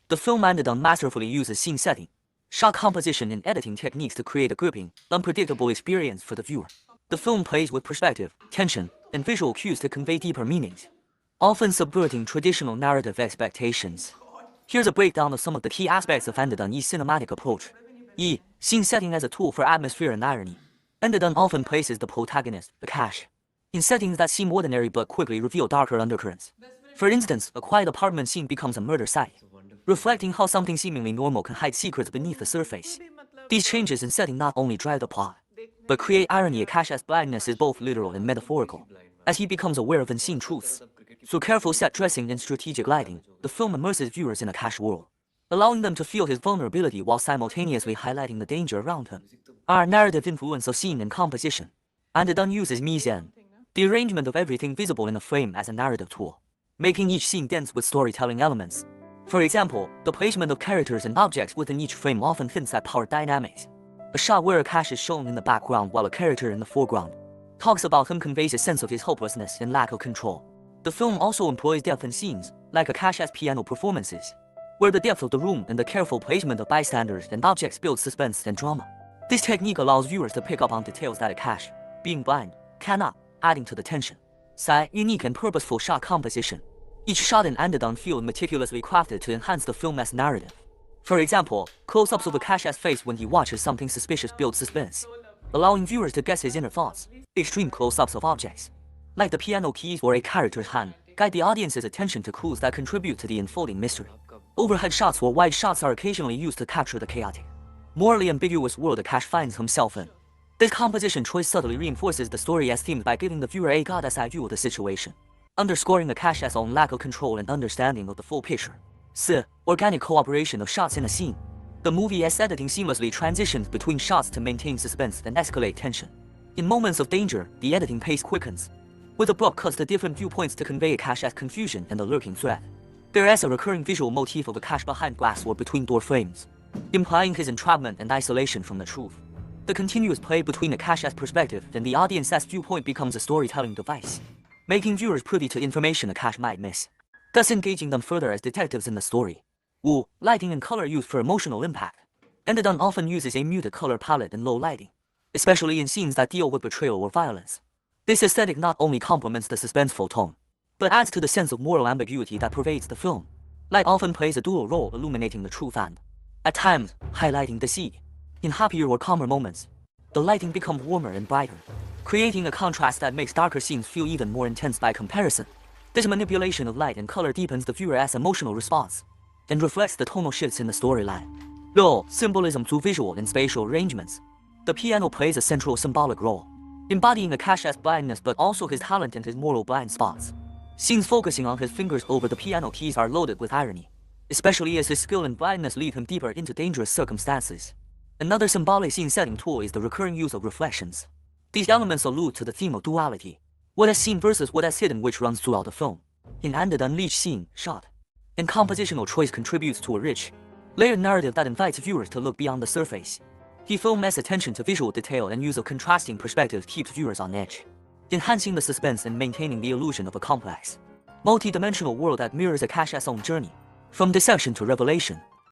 The film Andadon masterfully uses scene setting, shot composition, and editing techniques to create a gripping, unpredictable experience for the viewer. The film plays with perspective, tension, and visual cues to convey deeper meanings, often subverting traditional narrative expectations. Here's a breakdown of some of the key aspects of Andadon's cinematic approach. E. Scene setting as a tool for atmosphere and irony. Andadon often places the protagonist, the cash, in settings that seem ordinary but quickly reveal darker undercurrents. For instance, a quiet apartment scene becomes a murder site, reflecting how something seemingly normal can hide secrets beneath the surface. These changes in setting not only drive the plot, but create irony. Akash's blindness is both literal and metaphorical, as he becomes aware of unseen truths. Through careful set dressing and strategic lighting, the film immerses viewers in Akash's world, allowing them to feel his vulnerability while simultaneously highlighting the danger around him. Our narrative influence of scene and composition. Andadon uses mise-en, the arrangement of everything visible in a frame, as a narrative tool, making each scene dense with storytelling elements. For example, the placement of characters and objects within each frame often hints at power dynamics. A shot where Akash is shown in the background while a character in the foreground talks about him conveys a sense of his hopelessness and lack of control. The film also employs depth in scenes, like Akash's piano performances, where the depth of the room and the careful placement of bystanders and objects build suspense and drama. This technique allows viewers to pick up on details that Akash, being blind, cannot, adding to the tension. Psi, unique and purposeful shot composition. Each shot in Andadon feels meticulously crafted to enhance the film's narrative. For example, close-ups of Akash's face when he watches something suspicious build suspense, allowing viewers to guess his inner thoughts. Extreme close-ups of objects, like the piano keys or a character's hand, guide the audience's attention to clues that contribute to the unfolding mystery. Overhead shots or wide shots are occasionally used to capture the chaotic, morally ambiguous world Akash finds himself in. This composition choice subtly reinforces the story's themes by giving the viewer a god's-eye view of the situation, underscoring Akash's own lack of control and understanding of the full picture. C. Organic cooperation of shots in a scene. The movie's editing seamlessly transitions between shots to maintain suspense and escalate tension. In moments of danger, the editing pace quickens, with abrupt cuts to different viewpoints to convey Akash's confusion and the lurking threat. There is a recurring visual motif of Akash behind glass or between door frames, implying his entrapment and isolation from the truth. The continuous play between Akash's perspective and the audience's viewpoint becomes a storytelling device, making viewers privy to information Akash might miss, thus engaging them further as detectives in the story. Wu, lighting and color used for emotional impact. Andadon often uses a muted color palette and low lighting, especially in scenes that deal with betrayal or violence. This aesthetic not only complements the suspenseful tone, but adds to the sense of moral ambiguity that pervades the film. Light often plays a dual role, illuminating the truth and, at times, highlighting deceit. In happier or calmer moments, the lighting becomes warmer and brighter, creating a contrast that makes darker scenes feel even more intense by comparison. This manipulation of light and color deepens the viewer's emotional response, and reflects the tonal shifts in the storyline. Lo, symbolism through visual and spatial arrangements. The piano plays a central symbolic role, embodying Akash's blindness but also his talent and his moral blind spots. Scenes focusing on his fingers over the piano keys are loaded with irony, especially as his skill and blindness lead him deeper into dangerous circumstances. Another symbolic scene-setting tool is the recurring use of reflections. These elements allude to the theme of duality, what is seen versus what is hidden, which runs throughout the film. In Andadon, each scene, shot, and compositional choice contributes to a rich, layered narrative that invites viewers to look beyond the surface. The film's attention to visual detail and use of contrasting perspectives keeps viewers on edge, enhancing the suspense and maintaining the illusion of a complex, multi-dimensional world that mirrors Akash's own journey, from deception to revelation.